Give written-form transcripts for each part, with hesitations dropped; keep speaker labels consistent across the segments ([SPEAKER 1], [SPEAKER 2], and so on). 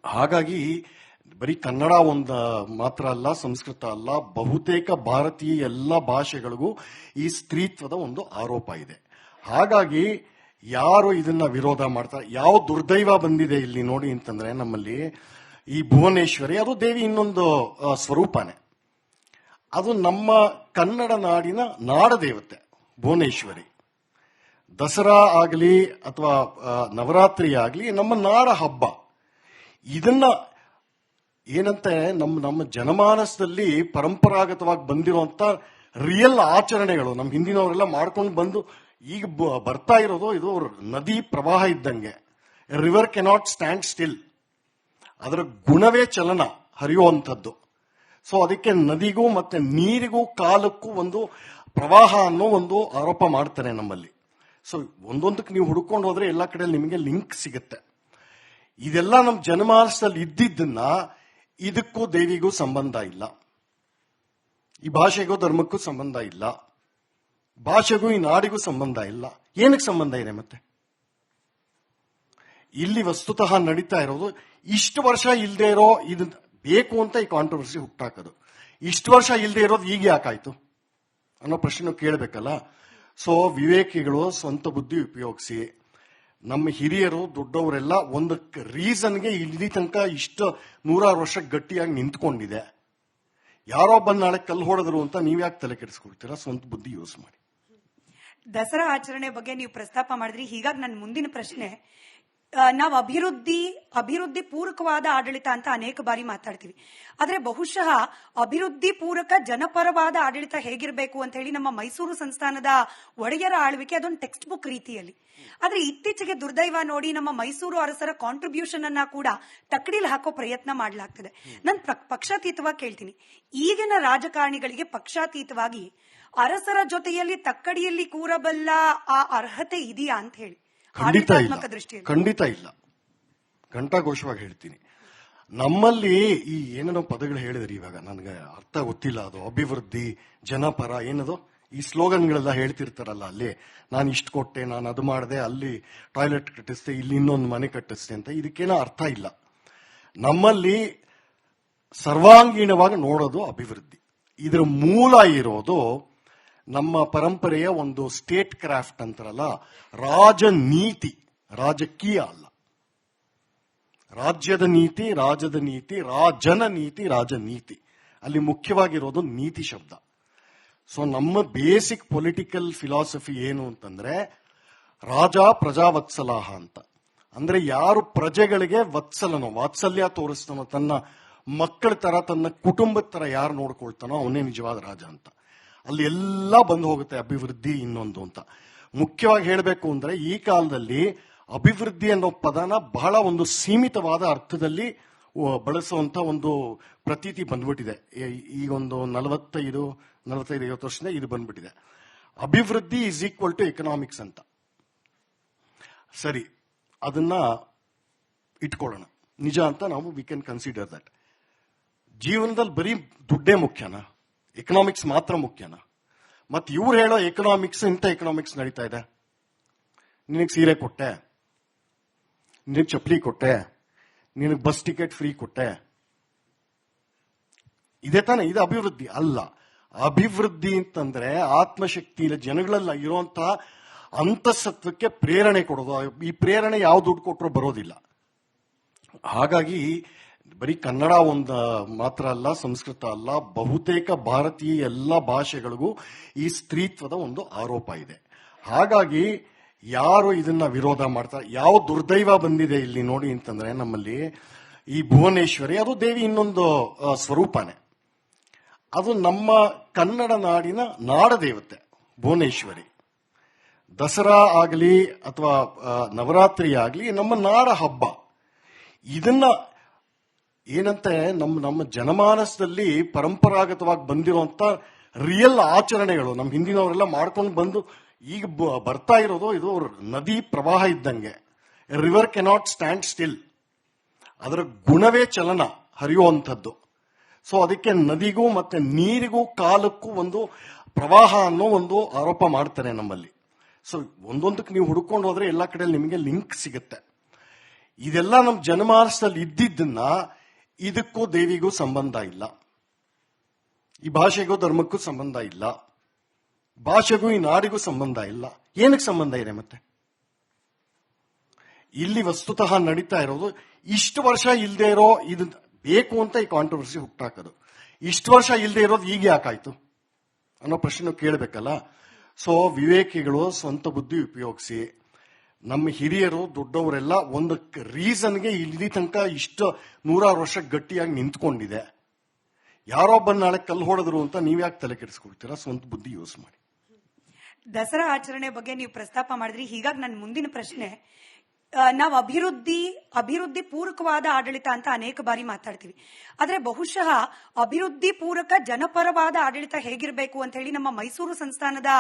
[SPEAKER 1] ಹಾಗಾಗಿ ಬರೀ ಕನ್ನಡ ಒಂದು ಮಾತ್ರ ಅಲ್ಲ, ಸಂಸ್ಕೃತ ಅಲ್ಲ, ಬಹುತೇಕ ಭಾರತೀಯ ಎಲ್ಲ ಭಾಷೆಗಳಿಗೂ ಈ ಸ್ತ್ರೀತ್ವದ ಒಂದು ಆರೋಪ ಇದೆ. ಹಾಗಾಗಿ ಯಾರು ಇದನ್ನ ವಿರೋಧ ಮಾಡ್ತಾರೆ, ಯಾವ ದುರ್ದೈವ ಬಂದಿದೆ ಇಲ್ಲಿ ನೋಡಿ ಅಂತಂದ್ರೆ, ನಮ್ಮಲ್ಲಿ ಈ ಭುವನೇಶ್ವರಿ ಅದು ದೇವಿ ಇನ್ನೊಂದು ಸ್ವರೂಪನೇ. ಅದು ನಮ್ಮ ಕನ್ನಡ ನಾಡಿನ ನಾಡದೇವತೆ ಭುವನೇಶ್ವರಿ. ದಸರಾ ಆಗಲಿ ಅಥವಾ ನವರಾತ್ರಿ ಆಗಲಿ ನಮ್ಮ ನಾಡ ಹಬ್ಬ. ಇದನ್ನ ಏನಂತೆ ನಮ್ಮ ಜನಮಾನಸದಲ್ಲಿ ಪರಂಪರಾಗತವಾಗಿ ಬಂದಿರುವಂತ ರಿಯಲ್ ಆಚರಣೆಗಳು ನಮ್ಮ ಹಿಂದಿನವರೆಲ್ಲ ಮಾಡ್ಕೊಂಡು ಬಂದು ಈಗ ಬರ್ತಾ ಇರೋದು. ಇದು ನದಿ ಪ್ರವಾಹ ಇದ್ದಂಗೆ. River cannot stand still. ಅದರ ಗುಣವೇ ಚಲನ, ಹರಿಯುವಂಥದ್ದು. ಸೊ ಅದಕ್ಕೆ ನದಿಗೂ ಮತ್ತೆ ನೀರಿಗೂ ಕಾಲಕ್ಕೂ ಒಂದು ಪ್ರವಾಹ ಅನ್ನೋ ಒಂದು ಆರೋಪ ಮಾಡ್ತಾರೆ ನಮ್ಮಲ್ಲಿ. ಸೊ ಒಂದೊಂದಕ್ಕೆ ನೀವು ಹುಡ್ಕೊಂಡು ಹೋದ್ರೆ ಎಲ್ಲ ಕಡೆ ನಿಮಗೆ ಲಿಂಕ್ ಸಿಗುತ್ತೆ. ಇದೆಲ್ಲ ನಮ್ಮ ಜನಮಾನಸದಲ್ಲಿ ಇದ್ದಿದ್ದನ್ನ ಇದಕ್ಕೂ ದೇವಿಗೂ ಸಂಬಂಧ ಇಲ್ಲ, ಈ ಭಾಷೆಗೂ ಧರ್ಮಕ್ಕೂ ಸಂಬಂಧ ಇಲ್ಲ, ಭಾಷೆಗೂ ಈ ನಾಡಿಗೂ ಸಂಬಂಧ ಇಲ್ಲ. ಏನಕ್ಕೆ ಸಂಬಂಧ ಇದೆ ಮತ್ತೆ? ಇಲ್ಲಿ ವಸ್ತುತಃ ನಡೀತಾ ಇರೋದು ಇಷ್ಟು ವರ್ಷ ಇಲ್ಲದೆ ಇರೋ, ಇದು ಬೇಕು ಅಂತ ಈ ಕಾಂಟ್ರವರ್ಸಿ ಹುಟ್ಟಾಕೋದು. ಇಷ್ಟು ವರ್ಷ ಇಲ್ಲದೆ ಇರೋದು ಈಗ ಯಾಕಾಯ್ತು ಅನ್ನೋ ಪ್ರಶ್ನೆ ಕೇಳಬೇಕಲ್ಲ. ಸೊ ವಿವೇಕಿಗಳು ಸ್ವಂತ ಬುದ್ಧಿ ಉಪಯೋಗಿಸಿ, ನಮ್ಮ ಹಿರಿಯರು ದೊಡ್ಡವರೆಲ್ಲ ಒಂದು ರೀಸನ್ಗೆ ಇಲ್ಲಿ ತನಕ ಇಷ್ಟು 100 ವರ್ಷ ಗಟ್ಟಿಯಾಗಿ ನಿಂತ್ಕೊಂಡಿದೆ. ಯಾರೋ ಬಂದ್ ನಾಳೆ ಕಲ್ಲು ಹೊಡೆದ್ರು ಅಂತ ನೀವ್ಯಾಕೆ ತಲೆ ಕೆಡಿಸ್ಕೊಳ್ತೀರಾ? ಸ್ವಂತ ಬುದ್ಧಿ ಯೂಸ್ ಮಾಡಿ.
[SPEAKER 2] ದಸರಾ ಆಚರಣೆ ಬಗ್ಗೆ ನೀವು ಪ್ರಸ್ತಾಪ ಮಾಡಿದ್ರಿ. ಹೀಗಾಗಿ ನನ್ನ ಮುಂದಿನ ಪ್ರಶ್ನೆ, ನಾವು ಅಭಿವೃದ್ಧಿ ಪೂರಕವಾದ ಆಡಳಿತ ಅಂತ ಅನೇಕ ಬಾರಿ ಮಾತಾಡ್ತೀವಿ. ಆದ್ರೆ ಬಹುಶಃ ಅಭಿವೃದ್ಧಿ ಪೂರಕ ಜನಪರವಾದ ಆಡಳಿತ ಹೇಗಿರಬೇಕು ಅಂತ ಹೇಳಿ ನಮ್ಮ ಮೈಸೂರು ಸಂಸ್ಥಾನದ ಒಡೆಯರ ಆಳ್ವಿಕೆ ಅದೊಂದು ಟೆಕ್ಸ್ಟ್ ಬುಕ್ ರೀತಿಯಲ್ಲಿ. ಆದ್ರೆ ಇತ್ತೀಚೆಗೆ ದುರ್ದೈವ ನೋಡಿ ನಮ್ಮ ಮೈಸೂರು ಅರಸರ ಕಾಂಟ್ರಿಬ್ಯೂಷನ್ ಅನ್ನ ಕೂಡ ತಕ್ಕಡಿಲ್ ಹಾಕೋ ಪ್ರಯತ್ನ ಮಾಡಲಾಗ್ತದೆ. ನಾನು ಪಕ್ಷಾತೀತವಾಗಿ ಕೇಳ್ತೀನಿ, ಈಗಿನ ರಾಜಕಾರಣಿಗಳಿಗೆ ಪಕ್ಷಾತೀತವಾಗಿ ಅರಸರ ಜೊತೆಯಲ್ಲಿ ತಕ್ಕಡಿಯಲ್ಲಿ ಕೂರಬಲ್ಲ ಆ ಅರ್ಹತೆ ಇದೆಯಾ ಅಂತ ಹೇಳಿ?
[SPEAKER 1] ಖಂಡಿತ ಇಲ್ಲ. ಘಂಟಾಘೋಷವಾಗಿ ಹೇಳ್ತೀನಿ. ನಮ್ಮಲ್ಲಿ ಈ ಏನೇನೋ ಪದಗಳು ಹೇಳಿದ್ರಿ, ಇವಾಗ ನನಗೆ ಅರ್ಥ ಗೊತ್ತಿಲ್ಲ. ಅದು ಅಭಿವೃದ್ಧಿ, ಜನಪರ, ಏನದು ಈ ಸ್ಲೋಗನ್ಗಳೆಲ್ಲ ಹೇಳ್ತಿರ್ತಾರಲ್ಲ, ಅಲ್ಲಿ ನಾನು ಇಷ್ಟು ಕೊಟ್ಟೆ, ನಾನು ಅದು ಮಾಡಿದೆ, ಅಲ್ಲಿ ಟಾಯ್ಲೆಟ್ ಕಟ್ಟಿಸ್ತೆ, ಇಲ್ಲಿ ಇನ್ನೊಂದು ಮನೆ ಕಟ್ಟಿಸ್ತೆ ಅಂತ. ಇದಕ್ಕೇನೋ ಅರ್ಥ ಇಲ್ಲ. ನಮ್ಮಲ್ಲಿ ಸರ್ವಾಂಗೀಣವಾಗಿ ನೋಡೋದು ಅಭಿವೃದ್ಧಿ. ಇದರ ಮೂಲ ಇರೋದು ನಮ್ಮ ಪರಂಪರೆಯ ಒಂದು ಸ್ಟೇಟ್ ಕ್ರಾಫ್ಟ್ ಅಂತಾರಲ್ಲ, ರಾಜನೀತಿ, ರಾಜಕೀಯ ಅಲ್ಲ. ರಾಜ್ಯದ ನೀತಿ, ರಾಜದ ನೀತಿ, ರಾಜನ ನೀತಿ, ರಾಜನೀತಿ. ಅಲ್ಲಿ ಮುಖ್ಯವಾಗಿರೋದು ನೀತಿ ಶಬ್ದ. ಸೊ ನಮ್ಮ ಬೇಸಿಕ್ ಪೊಲಿಟಿಕಲ್ ಫಿಲಾಸಫಿ ಏನು ಅಂತಂದ್ರೆ ರಾಜ ಪ್ರಜಾವತ್ಸಲಾಹ ಅಂತ. ಅಂದ್ರೆ ಯಾರು ಪ್ರಜೆಗಳಿಗೆ ವಾತ್ಸಲ್ಯ ತೋರಿಸ್ತಾನೋ, ತನ್ನ ಮಕ್ಕಳ ತರ, ತನ್ನ ಕುಟುಂಬದ ತರ ಯಾರು ನೋಡ್ಕೊಳ್ತಾನೋ ಅವನೇ ನಿಜವಾದ ರಾಜ ಅಂತ. ಅಲ್ಲಿ ಎಲ್ಲ ಬಂದು ಹೋಗುತ್ತೆ ಅಭಿವೃದ್ಧಿ ಇನ್ನೊಂದು ಅಂತ. ಮುಖ್ಯವಾಗಿ ಹೇಳಬೇಕು ಅಂದ್ರೆ ಈ ಕಾಲದಲ್ಲಿ ಅಭಿವೃದ್ಧಿ ಅನ್ನೋ ಪದನ ಬಹಳ ಒಂದು ಸೀಮಿತವಾದ ಅರ್ಥದಲ್ಲಿ ಬಳಸುವಂತ ಒಂದು ಪ್ರತೀತಿ ಬಂದ್ಬಿಟ್ಟಿದೆ. ಈಗ ಒಂದು 45-50 ವರ್ಷದಿಂದ ಇದು ಬಂದ್ಬಿಟ್ಟಿದೆ. ಅಭಿವೃದ್ಧಿ ಈಸ್ ಈಕ್ವಲ್ ಟು ಎಕನಾಮಿಕ್ಸ್ ಅಂತ. ಸರಿ, ಅದನ್ನ ಇಟ್ಕೊಳ್ಳೋಣ, ನಿಜ ಅಂತ ನಾವು ವಿ ಕ್ಯಾನ್ ಕನ್ಸಿಡರ್ ದಟ್. ಜೀವನದಲ್ಲಿ ಬರೀ ದುಡ್ಡೇ ಮುಖ್ಯನಾ? ಎಕನಾಮಿಕ್ಸ್ ಮಾತ್ರ ಮುಖ್ಯನಾ? ಮತ್ತೆ ಇವ್ರು ಹೇಳೋ ಎಕನಾಮಿಕ್ಸ್, ಇಂಥ ಎಕನಾಮಿಕ್ಸ್ ನಡೀತಾ ಇದೆ. ನಿನಗೆ ಸೀರೆ ಕೊಟ್ಟೆ, ನಿನಗೆ ಚಪ್ಪಲಿ ಕೊಟ್ಟೆ, ನಿನಗೆ ಬಸ್ ಟಿಕೆಟ್ ಫ್ರೀ ಕೊಟ್ಟೆ, ಇದೇ ತಾನೆ ಇದು ಅಭಿವೃದ್ಧಿ? ಅಲ್ಲ. ಅಭಿವೃದ್ಧಿ ಅಂತಂದ್ರೆ ಆತ್ಮಶಕ್ತಿ ಜನಗಳೆಲ್ಲ ಇರುವಂತಹ ಅಂತಸತ್ವಕ್ಕೆ ಪ್ರೇರಣೆ ಕೊಡೋದು. ಈ ಪ್ರೇರಣೆ ಯಾವ ದುಡ್ಡು ಕೊಟ್ಟರು ಬರೋದಿಲ್ಲ. ಹಾಗಾಗಿ ಬರೀ ಕನ್ನಡ ಒಂದು ಮಾತ್ರ ಅಲ್ಲ, ಸಂಸ್ಕೃತ ಅಲ್ಲ, ಬಹುತೇಕ ಭಾರತೀಯ ಎಲ್ಲ ಭಾಷೆಗಳಿಗೂ ಈ ಸ್ತ್ರೀತ್ವದ ಒಂದು ಆರೋಪ ಇದೆ. ಹಾಗಾಗಿ ಯಾರು ಇದನ್ನ ವಿರೋಧ ಮಾಡ್ತಾರೆ, ಯಾವ ದುರ್ದೈವ ಬಂದಿದೆ ಇಲ್ಲಿ ನೋಡಿ ಅಂತಂದ್ರೆ, ನಮ್ಮಲ್ಲಿ ಈ ಭುವನೇಶ್ವರಿ ಅದು ದೇವಿ ಇನ್ನೊಂದು ಸ್ವರೂಪನೇ. ಅದು ನಮ್ಮ ಕನ್ನಡ ನಾಡಿನ ನಾಡದೇವತೆ ಭುವನೇಶ್ವರಿ. ದಸರಾ ಆಗಲಿ ಅಥವಾ ನವರಾತ್ರಿ ಆಗಲಿ ನಮ್ಮ ನಾಡ ಹಬ್ಬ. ಇದನ್ನ ಏನಂತೆ ನಮ್ಮ ಜನಮಾನಸದಲ್ಲಿ ಪರಂಪರಾಗತವಾಗಿ ಬಂದಿರುವಂತ ರಿಯಲ್ ಆಚರಣೆಗಳು ನಮ್ಮ ಹಿಂದಿನವರೆಲ್ಲ ಮಾಡ್ಕೊಂಡು ಬಂದು ಈಗ ಬರ್ತಾ ಇರೋದು. ಇದು ನದಿ ಪ್ರವಾಹ ಇದ್ದಂಗೆ. River cannot stand still. ಅದರ ಗುಣವೇ ಚಲನ, ಹರಿಯುವಂಥದ್ದು. ಸೊ ಅದಕ್ಕೆ ನದಿಗೂ ಮತ್ತೆ ನೀರಿಗೂ ಕಾಲಕ್ಕೂ ಒಂದು ಪ್ರವಾಹ ಅನ್ನೋ ಒಂದು ಆರೋಪ ಮಾಡ್ತಾರೆ ನಮ್ಮಲ್ಲಿ. ಸೊ ಒಂದೊಂದಕ್ಕೆ ನೀವು ಹುಡ್ಕೊಂಡು ಹೋದ್ರೆ ಎಲ್ಲ ಕಡೆ ನಿಮಗೆ ಲಿಂಕ್ ಸಿಗುತ್ತೆ. ಇದೆಲ್ಲ ನಮ್ಮ ಜನಮಾನಸದಲ್ಲಿ ಇದ್ದಿದ್ದನ್ನ ಇದಕ್ಕೂ ದೇವಿಗೂ ಸಂಬಂಧ ಇಲ್ಲ, ಈ ಭಾಷೆಗೂ ಧರ್ಮಕ್ಕೂ ಸಂಬಂಧ ಇಲ್ಲ, ಭಾಷೆಗೂ ಈ ನಾಡಿಗೂ ಸಂಬಂಧ ಇಲ್ಲ. ಏನಕ್ಕೆ ಸಂಬಂಧ ಇದೆ ಮತ್ತೆ? ಇಲ್ಲಿ ವಸ್ತುತಃ ನಡೀತಾ ಇರೋದು ಇಷ್ಟು ವರ್ಷ ಇಲ್ಲದೆ ಇರೋ, ಇದು ಬೇಕು ಅಂತ ಈ ಕಾಂಟ್ರವರ್ಸಿ ಹುಟ್ಟಾಕೋದು. ಇಷ್ಟು ವರ್ಷ ಇಲ್ಲದೆ ಇರೋದು ಈಗ ಯಾಕಾಯ್ತು ಅನ್ನೋ ಪ್ರಶ್ನೆ ಕೇಳಬೇಕಲ್ಲ. ಸೊ ವಿವೇಕಿಗಳು ಸ್ವಂತ ಬುದ್ಧಿ ಉಪಯೋಗಿಸಿ, ನಮ್ಮ ಹಿರಿಯರು ದೊಡ್ಡವರೆಲ್ಲ ಒಂದು ರೀಸನ್ಗೆ ಇಲ್ಲಿ ತನಕ ಇಷ್ಟು 100 ವರ್ಷ ಗಟ್ಟಿಯಾಗಿ ನಿಂತ್ಕೊಂಡಿದೆ. ಯಾರೊಬ್ಬ ನಾಳೆ ಕಲ್ಲು ಹೊಡೆದ್ರು ಅಂತ ನೀವ್ಯಾಕೆ ತಲೆ ಕೆಡಿಸ್ಕೊಳ್ತೀರಾ? ಸ್ವಂತ ಬುದ್ಧಿ ಯೂಸ್ ಮಾಡಿ.
[SPEAKER 2] ದಸರಾ ಆಚರಣೆ ಬಗ್ಗೆ ನೀವು ಪ್ರಸ್ತಾಪ ಮಾಡಿದ್ರಿ. ಹೀಗಾಗಿ ನನ್ನ ಮುಂದಿನ ಪ್ರಶ್ನೆ, ನಾವು ಅಭಿವೃದ್ಧಿ ಪೂರಕವಾದ ಆಡಳಿತ ಅಂತ ಅನೇಕ ಬಾರಿ ಮಾತಾಡ್ತೀವಿ. ಆದ್ರೆ ಬಹುಶಃ ಅಭಿವೃದ್ಧಿ ಪೂರಕ ಜನಪರವಾದ ಆಡಳಿತ ಹೇಗಿರಬೇಕು ಅಂತ ಹೇಳಿ ನಮ್ಮ ಮೈಸೂರು ಸಂಸ್ಥಾನದ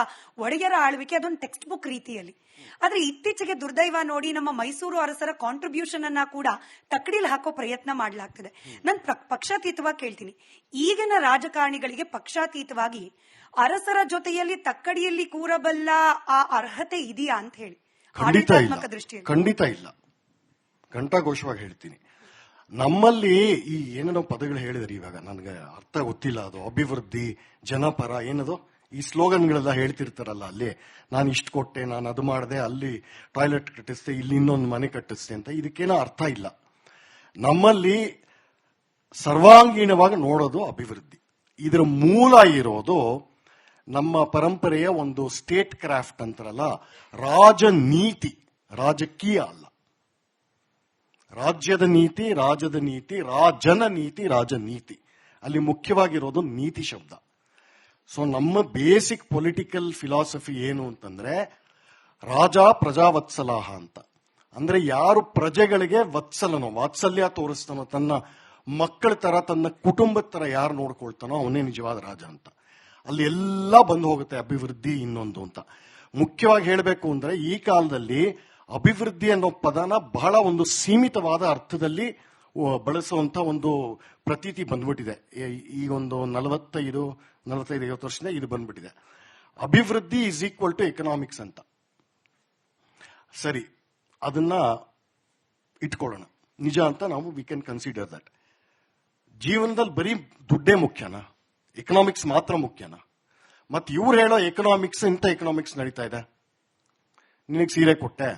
[SPEAKER 2] ಒಡೆಯರ ಆಳ್ವಿಕೆ ಅದೊಂದು ಟೆಕ್ಸ್ಟ್ ಬುಕ್ ರೀತಿಯಲ್ಲಿ. ಆದ್ರೆ ಇತ್ತೀಚೆಗೆ ದುರ್ದೈವ ನೋಡಿ ನಮ್ಮ ಮೈಸೂರು ಅರಸರ ಕಾಂಟ್ರಿಬ್ಯೂಷನ್ ಅನ್ನ ಕೂಡ ತಕ್ಕಡಿಲ್ ಹಾಕೋ ಪ್ರಯತ್ನ ಮಾಡಲಾಗ್ತದೆ. ನಾನು ಪಕ್ಷಾತೀತವಾಗಿ ಕೇಳ್ತೀನಿ, ಈಗಿನ ರಾಜಕಾರಣಿಗಳಿಗೆ ಪಕ್ಷಾತೀತವಾಗಿ ಅರಸರ ಜೊತೆಯಲ್ಲಿ ತಕ್ಕಡಿಯಲ್ಲಿ ಕೂರಬಲ್ಲ ಆ ಅರ್ಹತೆ ಇದೆಯಾ ಅಂತ ಹೇಳಿ?
[SPEAKER 1] ಖಂಡಿತ ಇಲ್ಲ. ಘಂಟಾಘೋಷವಾಗಿ ಹೇಳ್ತೀನಿ. ನಮ್ಮಲ್ಲಿ ಈ ಏನೇನೋ ಪದಗಳು ಹೇಳಿದ್ರಿ, ಇವಾಗ ನನಗೆ ಅರ್ಥ ಗೊತ್ತಿಲ್ಲ. ಅದು ಅಭಿವೃದ್ಧಿ, ಜನಪರ, ಏನದು ಈ ಸ್ಲೋಗನ್ಗಳೆಲ್ಲ ಹೇಳ್ತಿರ್ತಾರಲ್ಲ, ಅಲ್ಲಿ ನಾನು ಇಷ್ಟು ಕೊಟ್ಟೆ, ನಾನು ಅದು ಮಾಡಿದೆ, ಅಲ್ಲಿ ಟಾಯ್ಲೆಟ್ ಕಟ್ಟಿಸ್ದೆ, ಇಲ್ಲಿ ಇನ್ನೊಂದು ಮನೆ ಕಟ್ಟಿಸ್ದೆ ಅಂತ. ಇದಕ್ಕೇನೋ ಅರ್ಥ ಇಲ್ಲ. ನಮ್ಮಲ್ಲಿ ಸರ್ವಾಂಗೀಣವಾಗಿ ನೋಡೋದು ಅಭಿವೃದ್ಧಿ. ಇದರ ಮೂಲ ಇರೋದು ನಮ್ಮ ಪರಂಪರೆಯ ಒಂದು ಸ್ಟೇಟ್ ಕ್ರಾಫ್ಟ್ ಅಂತಾರಲ್ಲ, ರಾಜನೀತಿ, ರಾಜಕೀಯ ಅಲ್ಲ. ರಾಜ್ಯದ ನೀತಿ, ರಾಜದ ನೀತಿ, ರಾಜನ ನೀತಿ, ರಾಜನೀತಿ. ಅಲ್ಲಿ ಮುಖ್ಯವಾಗಿರೋದು ನೀತಿ ಶಬ್ದ. ಸೊ ನಮ್ಮ ಬೇಸಿಕ್ ಪೊಲಿಟಿಕಲ್ ಫಿಲಾಸಫಿ ಏನು ಅಂತಂದ್ರೆ ರಾಜ ಪ್ರಜಾವತ್ಸಲಾಹ ಅಂತ. ಅಂದ್ರೆ ಯಾರು ಪ್ರಜೆಗಳಿಗೆ ವಾತ್ಸಲ್ಯ ತೋರಿಸ್ತಾನೋ, ತನ್ನ ಮಕ್ಕಳ ತರ, ತನ್ನ ಕುಟುಂಬದ ತರ ಯಾರು ನೋಡ್ಕೊಳ್ತಾನೋ ಅವನೇ ನಿಜವಾದ ರಾಜ ಅಂತ. ಅಲ್ಲಿ ಎಲ್ಲ ಬಂದು ಹೋಗುತ್ತೆ ಅಭಿವೃದ್ಧಿ ಇನ್ನೊಂದು ಅಂತ. ಮುಖ್ಯವಾಗಿ ಹೇಳಬೇಕು ಅಂದ್ರೆ ಈ ಕಾಲದಲ್ಲಿ ಅಭಿವೃದ್ಧಿ ಅನ್ನೋ ಪದನ ಬಹಳ ಒಂದು ಸೀಮಿತವಾದ ಅರ್ಥದಲ್ಲಿ ಬಳಸುವಂತ ಒಂದು ಪ್ರತೀತಿ ಬಂದ್ಬಿಟ್ಟಿದೆ. ಈಗ ಒಂದು 45-50 ವರ್ಷದಿಂದ ಇದು ಬಂದ್ಬಿಟ್ಟಿದೆ. ಅಭಿವೃದ್ಧಿ ಈಸ್ ಈಕ್ವಲ್ ಟು ಎಕನಾಮಿಕ್ಸ್ ಅಂತ. ಸರಿ, ಅದನ್ನ ಇಟ್ಕೊಳ್ಳೋಣ, ನಿಜ ಅಂತ ನಾವು ವಿ ಕ್ಯಾನ್ ಕನ್ಸಿಡರ್ ದಟ್. ಜೀವನದಲ್ಲಿ ಬರೀ ದುಡ್ಡೇ ಮುಖ್ಯನಾ? ಎಕನಾಮಿಕ್ಸ್ ಮಾತ್ರ ಮುಖ್ಯನಾ? ಮತ್ತೆ ಇವ್ರು ಹೇಳೋ ಎಕನಾಮಿಕ್ಸ್, ಇಂಥ ಎಕನಾಮಿಕ್ಸ್ ನಡೀತಾ ಇದೆ. ನಿನಗೆ ಸೀರೆ ಕೊಟ್ಟೆ,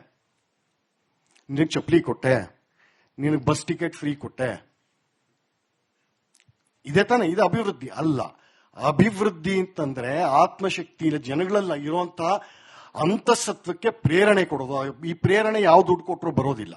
[SPEAKER 1] ನಿನಗೆ ಚಪ್ಪಲಿ ಕೊಟ್ಟೆ, ನಿನಗೆ ಬಸ್ ಟಿಕೆಟ್ ಫ್ರೀ ಕೊಟ್ಟೆ, ಇದೇ ತಾನೆ ಇದು ಅಭಿವೃದ್ಧಿ ಅಲ್ಲ. ಅಭಿವೃದ್ಧಿ ಅಂತಂದ್ರೆ ಆತ್ಮಶಕ್ತಿ ಜನಗಳೆಲ್ಲ ಇರುವಂತಹ ಅಂತಸತ್ವಕ್ಕೆ ಪ್ರೇರಣೆ ಕೊಡೋದು. ಈ ಪ್ರೇರಣೆ ಯಾವ ದುಡ್ಡು ಕೊಟ್ಟರು ಬರೋದಿಲ್ಲ.